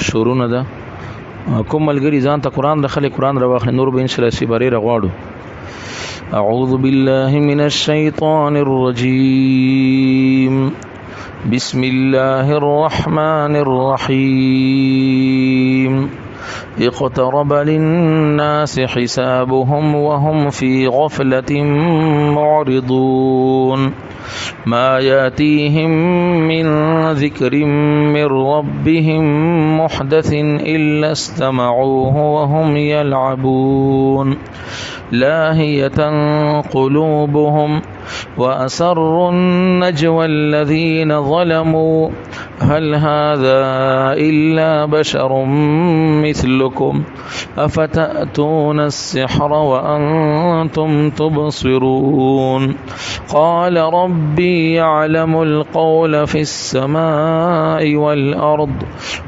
شروع نه ده کوم ملګری ځان ته قران د خلک قران راوخل نور به ان شاء الله سیبری راغواړو. اعوذ بالله من الشیطان الرجیم بسم الله الرحمن الرحیم اقترب للناس حسابهم وهم في غفلة معرضون ما يأتيهم من ذكر من ربهم محدث إلا استمعوه وهم يلعبون لاهية قلوبهم وأسروا النجوى الذين ظلموا هل هذا إلا بشر مثلكم أفتأتون السحر وأنتم تبصرون قال ربي يعلم القول في السماء والأرض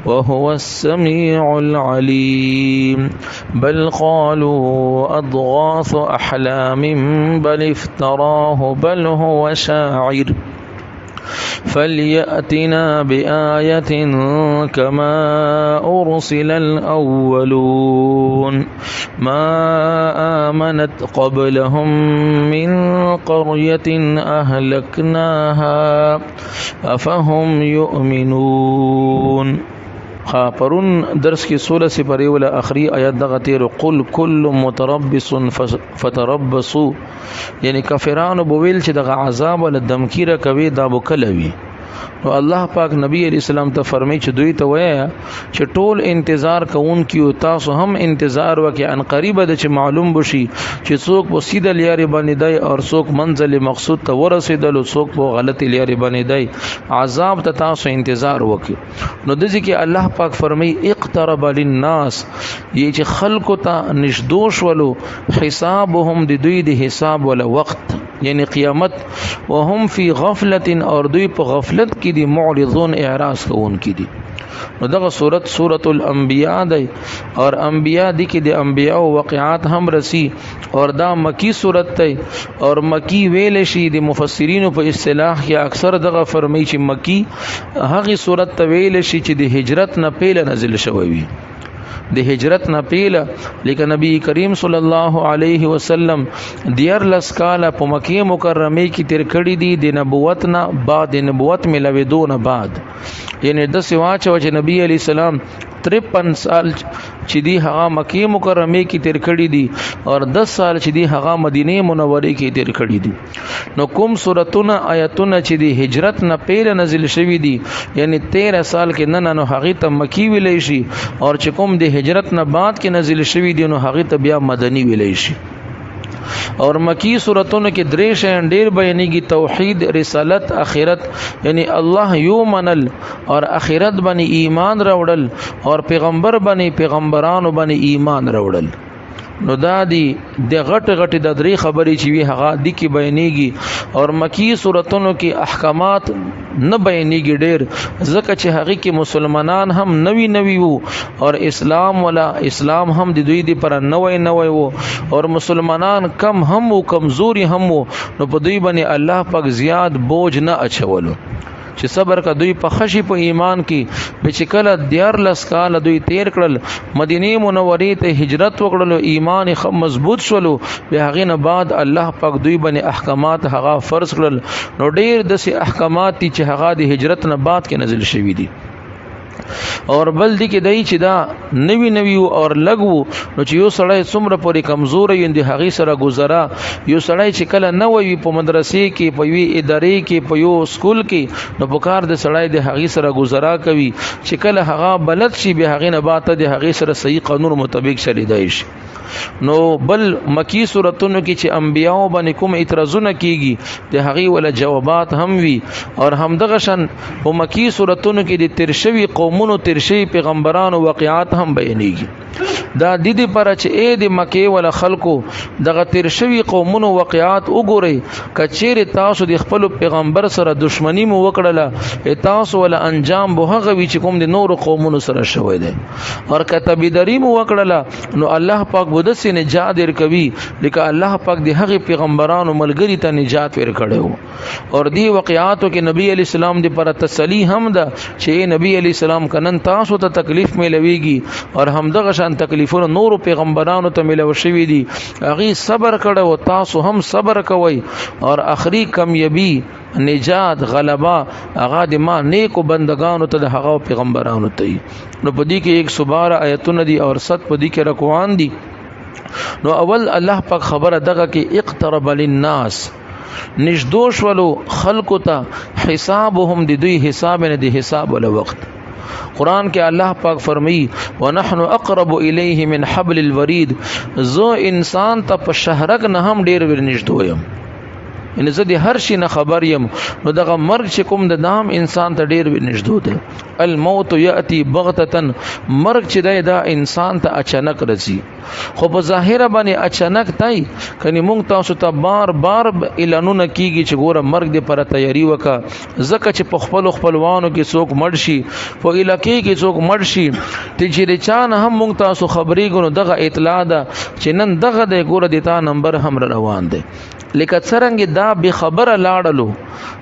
وهو السميع العليم بل قالوا أضغاث أحلام بل افتراه بل هو شاعر فليأتنا بآية كما أرسل الأولون ما آمنت قبلهم من قرية أهلكناها أفهم يؤمنون. پرون درس کی 16 سے پرے والا آخری آیات دغه تیر قل كل متربص فتربصوا یعنی کافرانو بویل چې دغه عذاب ول دمکیره کوي دا بکلوي. نو الله پاک نبی علیہ السلام ته فرمایي چې دوی ته وایي چې ټول انتظار کوونکیو تاسو هم انتظار وکړئ ان قریب د چې معلوم بشي چې څوک په سیده لارې باندې دی او څوک منزل مقصود ته ورسېدل او څوک په غلطی لارې باندې دی. عذاب ته تاسو انتظار وکړئ. نو د ځکه الله پاک فرمایي اقترب للناس یی چې خلق ته نشدوش ولو حسابهم د دوی د حساب ولا وخت یعنی قیامت وهم فی غفلت اور دوی په غفلت کې دي معرضون اعراض کوونکې دي. نو دغه سورۃ الانبیاء دی اور انبیاء دی کې د انبیاء واقعات هم رسی اور دا مکی سورۃ دی اور مکی ویل شي د مفسرین په اصطلاح کې اکثر دغه فرمایي چې مکی هغه سورۃ ویل شي چې د هجرت نه پهله نازل شوی وي د هجرت نه پیله. لیکن نبی کریم صلی الله علیه وسلم دیر لسکاله په مکه مکرمه کې تیر کړي دي د نبوت نه بعد نبوت ملوي دون بعد یعنی د سواچو چې نبی علی سلام 53 سال چې دی هغه مکه مکرمه کې تیر کړي دي اور 10 سال چې دی هغه مدینه منوره کې تیر کړي دي. نو کوم سورتونه آیتونه چې دی هجرت نه پیر نازل شوی دي یعنی 13 سال کې نو هغه ته مکی ویلې شي اور چې کوم دی هجرت نه بعد کې نازل شوی دي نو هغه ته بیا مدنی ویلې شي. اور مکی سورتونو کې درې شین ډیر بیانېږي توحید رسالت اخرت یعنی الله یو منل اور اخرت باندې ایمان راوړل اور پیغمبر باندې پیغمبرانو باندې ایمان راوړل. نو دا دی د غټ غټ د درې خبرې چې وی هغه د کی بیانېږي اور مکی سورتونو کې احکامات نه بیانېږي ډېر ځکه چې هغه کې مسلمانان هم نوی وو اور اسلام هم د دوی دی پر نوی وو اور مسلمانان کم هم وو کمزوري هم وو. نو په دوی باندې الله پاک زیات بوج نه اچولو چې صبر کا دوی په خشي په ایمان کې به چې کله دیار لسکاله دوی تیر کړل مدینه منورې ته هجرت وکړل ایمان مضبوط شولو به هغه نه بعد الله پاک دوی باندې احکامات هغه فرض کړل. نو ډیر د سي احکامات چې هغه د هجرت نه بعد کې نازل شوی دي اور بل دی کې دای چې دا نوی اور لګو نو چې یو سړی څومره پورې کمزور وي د هغه سره گزاره یو سړی چې کله نه وي په مدرسې کې په وی ادارې کې په یو سکول کې نو په کار د سړی د هغه سره گزاره کوي چې کله هغه بلد شي به هغه نه باته د هغه سره صحیح قانون مطابق شریدای شي. نو بل مکی سورتونو کې چې انبیاء باندې کوم اعتراضونه کیږي د هغه ول جوابات هم وی اور همدغه شان په مکی سورتونو کې د ترشوی قومونو ترشی پیغمبرانو واقعات هم بیانېږي. دا د دې پر چې اې د مکه ولا خلکو دغه تیر شوی قومونو واقعات وګورئ کچېره تاسو د خپل پیغمبر سره دښمنی مو وکړله تاسو ولا انجام به هغه وی چې کوم د نور قومونو سره شوی دی اور کتابداري مو وکړله نو الله پاک بده سي نجات ورکوي لکه الله پاک د هغه پیغمبرانو ملګری ته نجات ورکړو اور دی واقعاتو کې نبی علی السلام د پر تسلی هم ده چې نبی علی السلام کنن تاسو ته تکلیف ملويږي اور همدغه شان تکلیفونه نور پیغمبرانو ته ملو شوی دي هغه صبر کړو تاسو هم صبر کوئ اور اخري کامیابی نجات غلبا هغه د ما نیکو بندگانو ته د هغه پیغمبرانو ته نو پدې کې 112 آیتونه دي اور 7 پدې کې رکوان دي نو اول الله پاک خبره دغه کې اقترب للناس نشدوش ولو خلق ته حسابهم د دوی حساب نه د حساب ول وخت قرآن کې الله پاک فرمایي ونحن اقرب الیه من حبل الورید زو انسان ته په شهرک نه هم ډیر ورنږدې یم ان زه د هر شي نه خبر یم نو دغه مرګ چې کوم د نام انسان ته ډیر ورنږدې دی الموت یاتی بغتة مرګ چې دا انسان ته اچانک راځي خو په ظاهر باندې اچانک تای کني مونږ تاسو ته بار بار اعلانونه کیږي چې ګوره مرګ دې پر تیاری وکا زکه چې په خپلوانو کې څوک مړ شي په علاقې کې څوک مړ شي تجری چان هم مونږ تاسو خبرې غو دغه اطلاع ده چې نن دغه د ګوره د تا نمبر هم روان دی لکه څرنګه دا به خبره لاړلو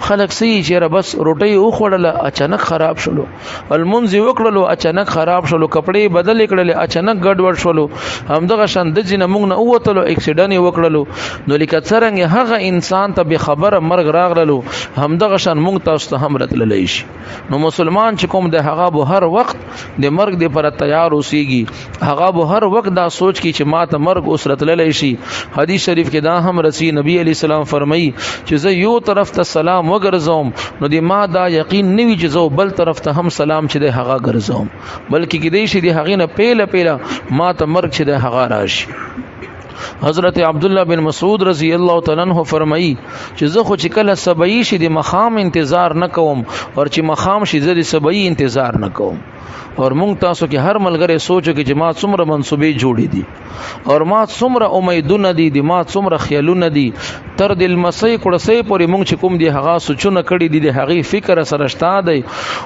خلک سي چې بس روټي او خړله اچانک خراب شلو المنځ وکړلو اچانک خراب شلو کپڑے بدل کړل اچانک ګډوډ شلو همدغه شان د جن موږ نه اوتلو اکسیډنټ وکړلو نو لکه څرنګه هغه انسان ته به خبره مرګ راغلو همدغه شان موږ تاسو ته هم راتللی شي نو مسلمان چې کوم د هغه به هر وخت د مرګ د پر تیار اوسيږي هغه به هر وخت دا سوچ کی چې ما ته مرګ اوس راتللی شي حدیث شریف کې دا هم رسی نبی علیہ السلام فرمایي چې زه یو طرف ته سلام وګرځوم نو د ما دا یقین نوي چې زه بل طرف ته هم سلام چې د هغه ګرځوم بلکې کې دی شي د هغه نه پیله ما ته مرګ چې د هغه راشي حضرت عبدالله بن مسعود رضی الله تعالی عنہ فرمایي چې زه خو چې کله سبعی شي د مخام انتظار نه کوم او چې مخام شي زه د سبعی انتظار نه کوم اور مونږ تاسو کې هر ملګری سوچو کې چې ما څومره منصوبې جوړې دي اور ما څومره امیدونه دي ما څومره خیالونه دي تر دل مسې کړسې پورې مونږ چې کوم دی هغه سوچونه کړی دي د هغه فکر سره شته دی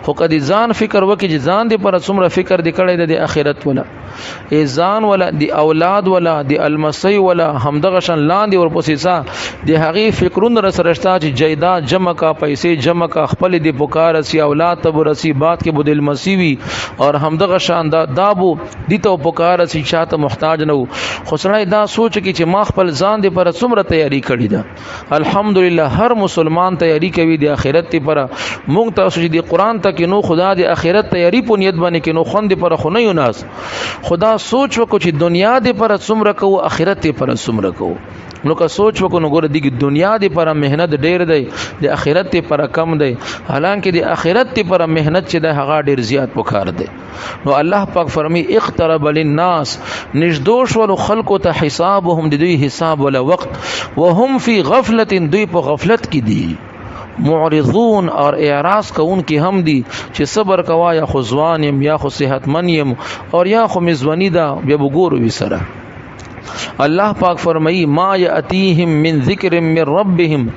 خو کدي ځان فکر وکړي چې ځان دې پر څومره فکر دې کړی دی د آخرت ولا ځان ولا د اولاد ولا د المسې ولا همدغه شان لاندې ورپسې سا د هغه فکرونه سره شته چې جیداد جمع کا پیسې جمع کا خپل دې پکار سي اولاد ته ورسي بات کې بدل مسیوي اور همدغه شان دابو دي ته پکار سي چاته محتاج نه خو سړی دا سوچ کی چې ما خپل ځان دې پر څومره تیاری کړی ده الحمدلله هر مسلمان تیاری کوي د آخرت پر مونږ تاسو چې د قران ته کې نو خدا د آخرت تیاری په نیت باندې کې نو خوند پر خو نه یو ناس خدا سوچ وکړو چې دنیا دې پر څومره کو آخرت دې پر څومره کو نو که سوچ وکړو نو ګوره د دنیا دې پر مهنت ډېر دی د آخرت دې پر کم دی حالانکه د آخرت دې پر مهنت چې د هغه ډېر زیات پکار دی نو الله پاک فرمی اقترب للناس نشدوش ولو خلقو ته حسابهم د دوی حساب ولا وقت وهم فی غفلت دوی په غفلت کې دي معرضون اور اعراض کون کی هم دي چې صبر کوا یا خو ځوان يم یا خو صحت من يم اور یا خو مزونی دا بیا وګورو وسره الله پاک فرمایي ما یاتیهم من ذکر من ربهم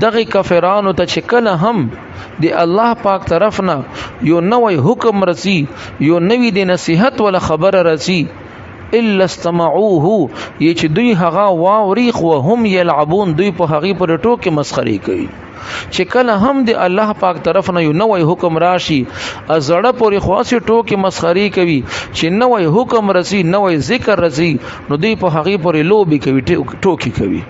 دغه کفرانو ته چې کله هم دی الله پاک طرفنا یو نوې حکم رسی یو نوې د نصیحت ولا خبر رسی الا استمعوه چې دوی هغه واوريخ وهم يلعبون دوی په هغه پر ټوکې مسخري کوي چې کله هم دی الله پاک طرف نه یو نوې حکم راشي ازړه پورې خاصه ټوکې مسخري کوي چې نوې حکم رسی نوې ذکر رسی نو دوی په هغه پورې لوبي کوي ټوکې کوي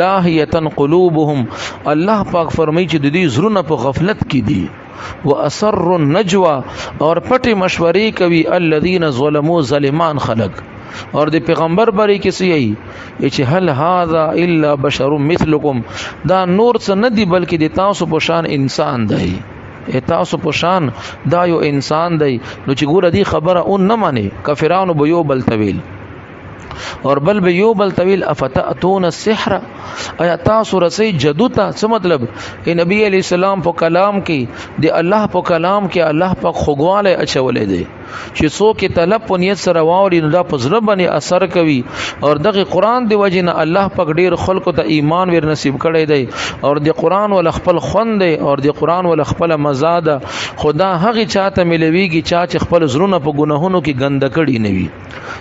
لاهیتن قلوبهم الله پاک فرمایي چې د دې زړونه په غفلت کې دي واسر النجوا اور پټي مشورې کوي الذين ظلموا ظالمان خلق اور د پیغمبر بری کې سي چې هل هذا الا بشر مثلكم دا نور څه نه دی بلکې د تاسو په شان انسان دی تاسو په شان دا یو انسان دی نو چې ګوره دی خبره اون نه مانی کافرانو به یو بل طویل اور بل به یو بل طویل افتاتون السحر ایا تاسو رسي جادو ته څه مطلب نبی علی السلام په کلام کې دی الله په کلام کې الله په خوګواله اچولې دی چې څوک طلب په نیت سره واوري نو دا په زړه باندې اثر کوي او دغه قران دی وجه نه الله پاک ډیر خلکو ته ایمان ور نصیب کړی دی او د قران ول خپل خوند دی او د قران ول خپل مزه ده. خدا هغه چاته ملويږي چې خپل زړونه په ګناهونو کې ګنده کړي نه وي،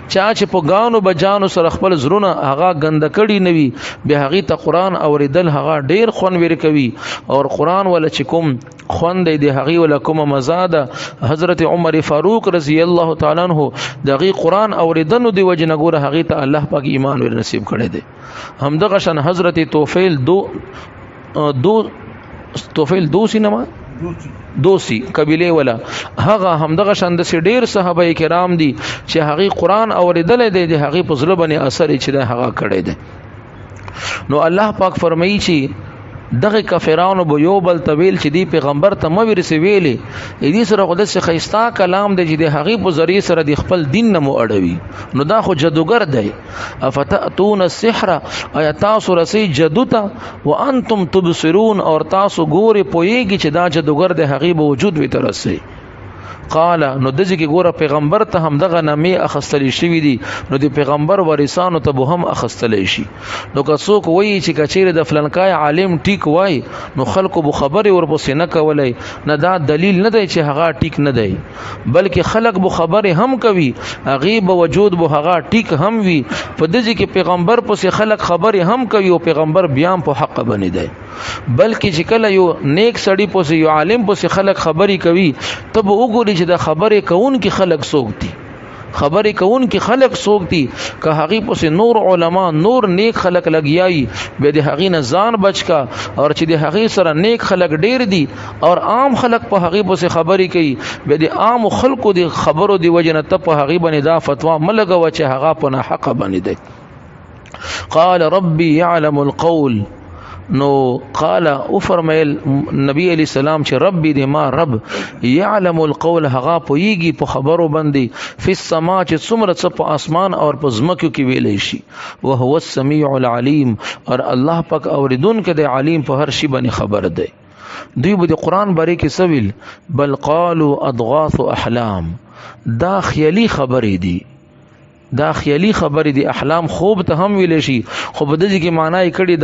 چې په غانو بجانو سره خپل زړونه هغه ګنده کړي نه وي، به هغه ته قران اوریدل هغه ډیر خوند ور کوي او قران ول چې کوم خوند دی هغه ول کوم مزه ده. حضرت عمر فاروق رضی الله تعالی عنہ دغه قران اوریدنو دی وجه نه ګوره هغه ته الله پاک ایمان ور نصیب کړی دی. همدغه شان حضرت توفیل دوسی نما دوسی قبیله ولا هغه همدغه شان د ډیر صحابه کرام دي چې هغه قران اوریدل دی د هغه په زړه باندې اثر چې هغه کړی دی. نو الله پاک فرمایي چې دغه کافرانو به یو بل طویل چې دی پیغمبر ته مو ورسېویلې دې سره خدای څخه خيستا کلام دی چې د هغه په ذریعہ سره د خپل دین نه مو اړوي. نو دا خو جادوګر دی. افتاتون السحر ایا تاسو رسي جادو ته وانتم تبصرون او تاسو ګوري پويږي چې دا جادوګر د هغه به وجود وي ترسي. قال نو دځي کې ګوره پیغمبر ته هم دغه نامې اخستلې شوې دي نو د پیغمبر وارثانو ته به هم اخستلې شي. نو که څوک وایي چې کچېره د فلانکای عالم ټیک وای نو خلکو به خبرې ورپسې نه کولای، نه دا دلیل نه دی چې هغه ټیک نه دی، بلکې خلک به خبرې هم کوي هغه به وجود به هغه ټیک هم وي. په دځي کې پیغمبر پسې خلک خبرې هم کوي او پیغمبر بیا په حق باندې دی، بلکې چې کله یو نیک سړی پسې یو عالم پسې خلک خبرې کوي تب وګوري چې د خبرې کوون کې خلک څوک دي، خبرې کوون کې خلک څوک دي. که هغه پسې نور علما نور نیک خلک لګیایي به د هغې نه ځان بچ کا، او چې د هغې سره نیک خلک ډیر دي او عام خلک په هغې پسې خبرې کوي به د عام خلکو د خبرو د وجې نه ته په هغې باندې دا فتوا مه لګوه چې هغه په ناحقه باندې دی. قال ربي يعلم القول نو قال او فرمایل نبی علی السلام چې ربي دې ما رب يعلم القول هغه پويږي په خبرو باندې فی السما چې څومره څه په اسمان او په زمکو کې ویلې شي، وهو السميع العليم اور الله پاک اوریدونکو د علیم په هر شي باندې خبر دی. دوی به د قران باره کې سویل بل قالوا اضغاث احلام، دا خیالي خبرې دي، دا خیالي خبرې دي، احلام خوب ته هم ویل شي خو په دې کې معنی کړي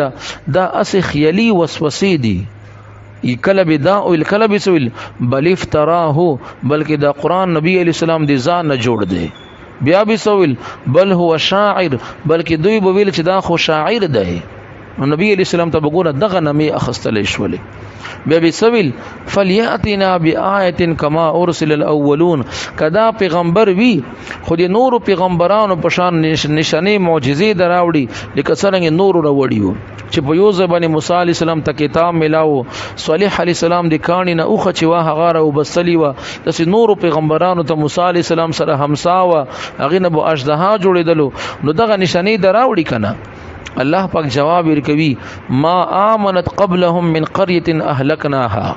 دا اس خیالي وسوسې دي. کله به دا او کله به سویل بل افتراه، بلکې دا قران نبی علی السلام دی ځان نه جوړ دی. بیا به سویل بل هو شاعر، بلکې دوی به ویل چې دا خو شاعر دی. نبی علی السلام ته وګوره دغه نامې اخستلې شولې. بیا به سویل فلیاتنا بآیه کما ارسل الاولون، کدا پیغمبر وی خو د نور پیغمبرانو په شان نشانه معجزې دراوړي لکه څنګه نور راوړیو چې په یو ځبانه موسی علی السلام ته کتاب ملاو، صالح علی السلام د کانی نه اوخه چې واه غاره او بسلی و د نور پیغمبرانو ته موسی علی السلام سره همسا و هغه نه بو اژدها جوړیدلو. نو دغه نشانه دراوړي کنه. الله پاک جواب ورکوي ما آمنت قبلهم من قريه اهلكناها،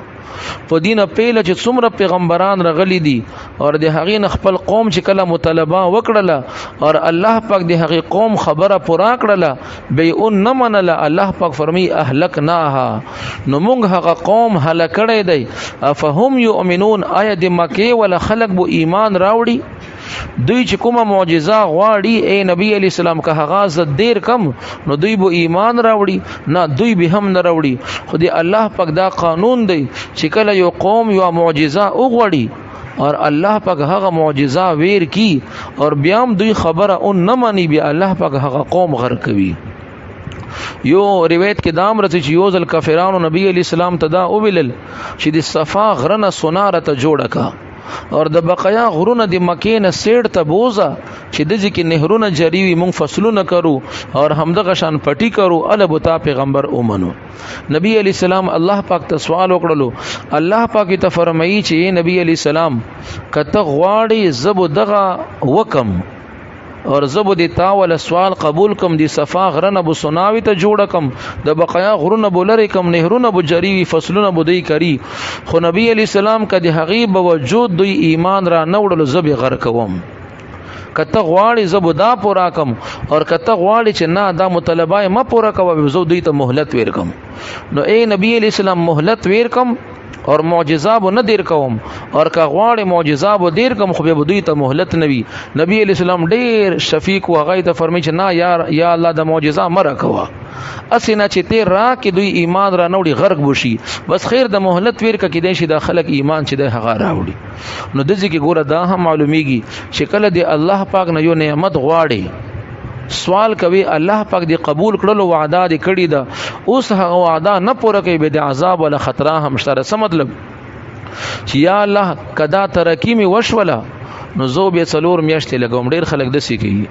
په دینه پیله چې څومره پیغمبران رغلی دي او د هغې نه خپل قوم چې کله مطالبه وکړله او الله پاک د هغې قوم خبره پوره کړله به یې اون نه منله، الله پاک فرمایي اهلکناها، نو موږ هغه قوم هلاک کړی دی. افهم یؤمنون، آیا د مکې ولا خلک به ایمان راوړي؟ دوی چې کومه معجزه غواړي اے نبی علی السلام که هغه زد دیر کم نو دوی به ایمان راوړي، نه دوی به هم نه راوړي. خو دی الله پاک دا قانون دی چې کله یو قوم یو معجزه وغواړي اور الله پاک هغه معجزه ویر کی اور بیا هم دوی خبره اون نه مانی، بیا الله پاک هغه قوم غرق کوي. یو روایت کې دام رته چې یو ځل کافرانو نبی علی السلام ته دا وویل چې د صفا غرنه سوناره ته جوړه کا اور د بقیا غرونه د مکې نه سیړ ته بوزا چې د ځکه نهرونه جری وي مونږ فصلونه کرو اور همدغه شان پټی کرو ال بوتا پیغمبر اومنو. نبی علی السلام الله پاک ته سوال وکړلو، الله پاک ته فرمایي چې نبی علی السلام کته غواړي زب دغه وکم اور زبو دی تاول سوال قبول کم دی صفا غرنه بو سناوی ته جوړ کم د بقیا غرونه بو لری کم نهرونه بو جری وی فصلونه بو دی کری. خو نبی علی السلام کدی حقیب وجود دوی ایمان را نوړل زب غر کوم، کته غواړي زبو دا پورا کم اور کته غواړي چې نه دا مطالبه ما پورا کوي زو دوی ته مهلت ورکم. نو اے نبی علی السلام مهلت ورکم اور معجزه به نه دیر کوم اور که غواړي معجزه به دیر کوم خو به دوی ته مهلت نوي. نبی علیہ السلام ډیر شفیق و هغه ته فرمایي چې نه یا الله د معجزه مره کوه اسنه چې تیر را کې دوی ایمان را نوړي غرق بشي بس خیر د مهلت ویر کې دې شي د خلک ایمان چې د هغه راوړي. نو د ځکه ګوره دا هم معلومیږي چې کله دی الله پاک نه یو نعمت غواړي سوال کوي الله پاک دی قبول کړلو وعده دی کړی دا اوس هغه وعده نه پوره کوي به د عذاب ولا خطر هم شته. څه مطلب چې یا الله کدا ترقی می وشولا نو زو به څلور میاشتې لګوم. ډیر خلک دسی کوي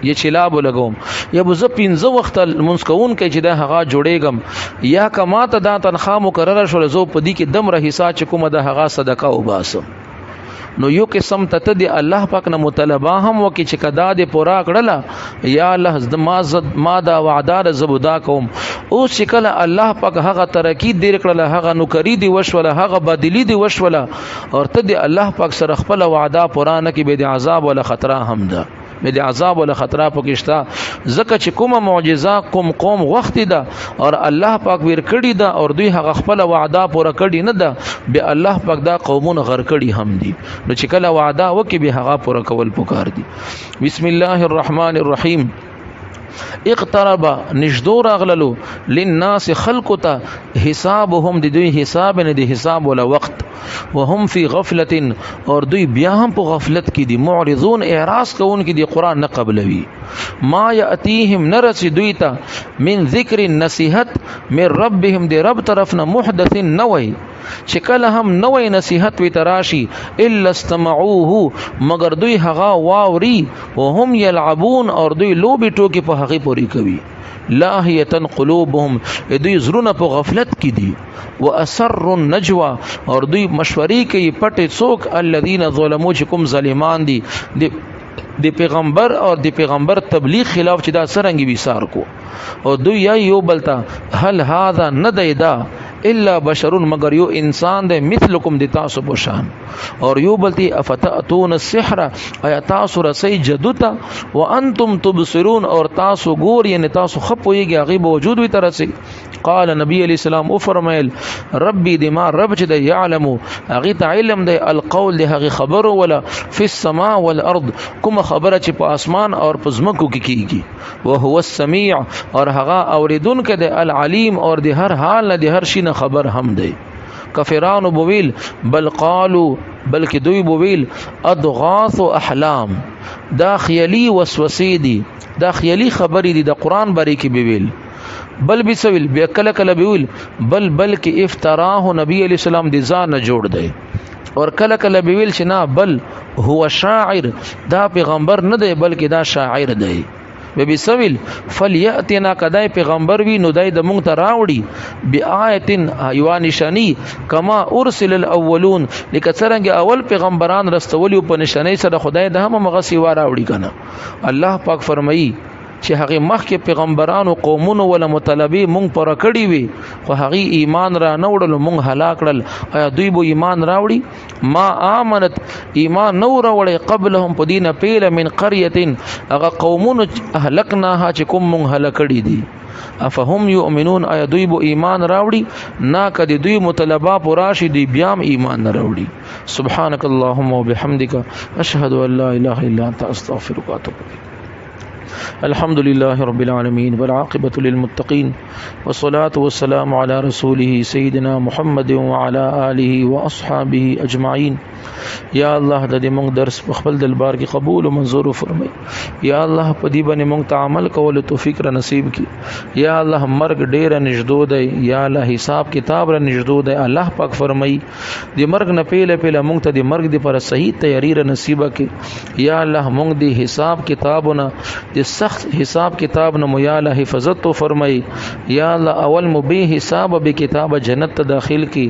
یا چلاب لګوم یا بو ز 15 وخت منځ کوون کې چې دا هغه جوړېګم یا کما ته دا تنخواه مقرره شول زو پدی کې دم رہی حساب چې کومه د هغه صدقه وباسم. نو یو قسم ته دی الله پاک نه مطالبه هم وکي چې کدا دې پورا کړله یا الله ما دا وعده زبدا کوم. او چې کله الله پاک هغه ترقی دیر کړله هغه نوکری دی وشوله هغه بدلی دی وشوله او ته دی الله پاک سره خپل وعده پورا نه کې به د عذاب ولا خطر هم ده به د عذاب ولا خطر پکښتا. زکه چې کومه معجزه قوم وخت ده اور الله پاک ور کړی ده اور دوی هغه خپل وعده پورا کړی نه ده به الله پاک دا قومونه غر کړی هم دي. نو چې کله وعده وکي به هغه پورا کول پکار دي. بسم الله الرحمن الرحیم. اقترب نشدور اغللو للناس خلقتا حسابهم د دوی حساب نه دی حساب ولا وقت وهم فی غفلت اور دوی بیا هم په غفلت کې دي معرضون اعراض کوون کې دي قران نه قبلوي. ما یاتیهم نرس دوی ته من ذکر نصیحت من ربهم دی رب طرفنا محدث نوی چې کله هم نوې نصیحت وی تراشی الا استمعوه مگر دوی هغه واوري وهم يلعبون اور دوی لوبي ټوکی په هغه پوری کوي. لاهیتن قلوبهم دوی زرونه په غفلت کې دي واسر النجوا اور دوی مشورې کوي پټه څوک الذين ظلموا چې کوم ظالمان دي د پیغمبر اور د پیغمبر تبلیغ خلاف چې دا سرنګي وسار کو او دوی یو بلتا هل هذا ندیدا الا بشر مگر یو انسان دے مثلکم دی تاسو بشان اور یو بلتی افتاتون السحر ایا تاسو رسی جدوتا وانتم تبصرون اور تاسو ګور یعنی تاسو خپویږي غیب وجود وی ترسي. قال نبی علیہ السلام او فرمایل ربی دما رب چې د یعلم غیت علم د القول د هغه خبر ولا فی السماء والارض کوم خبره چې په اسمان اور په زمکو کې کیږي وهو السمیع اور هغه اوریدونکو د العلیم اور د هر حال د هر شي خبر هم دی. کفرانو بویل بل قالو بلکې دوی بویل اضغاث احلام دا خیالی وسوسې دي دا خیالی خبرې دي د قران باره کې بویل بل بسویل بیا کله کله بویل بل کې افتراه نبی علیہ السلام دی ځان جوړ دی اور کله کله بویل چې نه بل هو شاعر دا پیغمبر نه دی بلکې دا شاعر دی. بی سویل فلیاتنا کدای پیغمبر وی نو دای د مونږ ته راوړي بیااتن ایوا نشانی کما ارسل الاولون لکه څنګه اول پیغمبران رستولی په نشانی سره خدای د هم مغسی و راوړي کنه. الله پاک فرمایي چې هغه مخکې پیغمبرانو قومونو ولا مطالبه مونږ پر کړی وي خو هغه ایمان را نه وړل مونږ هلاک کړل. ایا دوی به ایمان راوړي؟ ما امنت ایمان نو راوړي قبلهم پدینه پیله من قريه هغه قومونو اهلکناها چې کوم مونږ هلاک کړی دي. افهم یؤمنون ایا دوی به ایمان راوړي؟ نا کدی دوی مطالبه پراشي دی بیا ایمان نه راوړي. سبحانك اللهم وبحمدك اشهد ان لا اله الا انت استغفرك واتوب اليك. الحمد لله رب العالمين والعاقبة للمتقين والصلاة والسلام على رسوله سيدنا محمد وعلى آله وأصحابه أجمعين. یا الله د دې مونږ درس په خپل دربار کې قبول او منظور فرمای. یا الله په دې باندې مونږ ته عمل کول توفیق را نصیب کړي. یا الله مرګ ډیر نږدې دی یا الله حساب کتاب را نږدې دی. الله پاک فرمای د مرګ نه پیله مونږ ته د مرګ د پر صحیح تیاری را نصیب کړي. یا الله مونږ د حساب کتابونه د سخت حساب کتاب نه یا الله حفاظت تو فرمای. یا الله اول مبی حساب به کتاب جنت ته داخل کی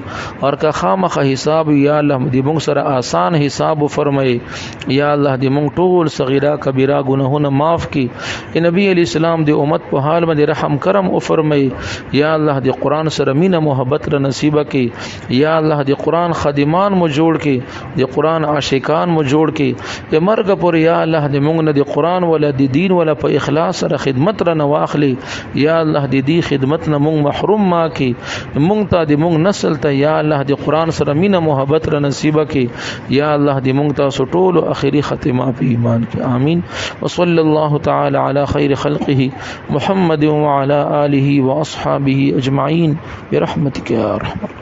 اور کا خامخ حساب یا الله دې مونږ سره لپاره آسان حساب فرمای. یا الله دې مونږ ټول صغیرہ کبیرہ گناهونه معاف کړي. نبی علیہ السلام دې امت په حال باندې رحم کرم او فرمای. یا الله دې قران سره مینه محبت را نصیب کړي. یا الله دې قران خادمان مو جوړ کړي، دې قران عاشقان مو جوړ کړي. دې مرګ پر یا الله دې مونږ نه دې قران ولا دې دین ولا په اخلاص سره خدمت را نواخلي. یا الله دې خدمت نه مونږ محروم ما کړي. مونږ ته دې مونږ نسل ته یا الله دې قران سره مینه محبت را نصیب کړي. یا الله دې مونږ ته ټول اخري ختمه په ایمان کې. آمین. وصلی الله تعالی علی خیر خلقه محمد وعلى آله واصحابه اجمعین برحمتک یا ارحم.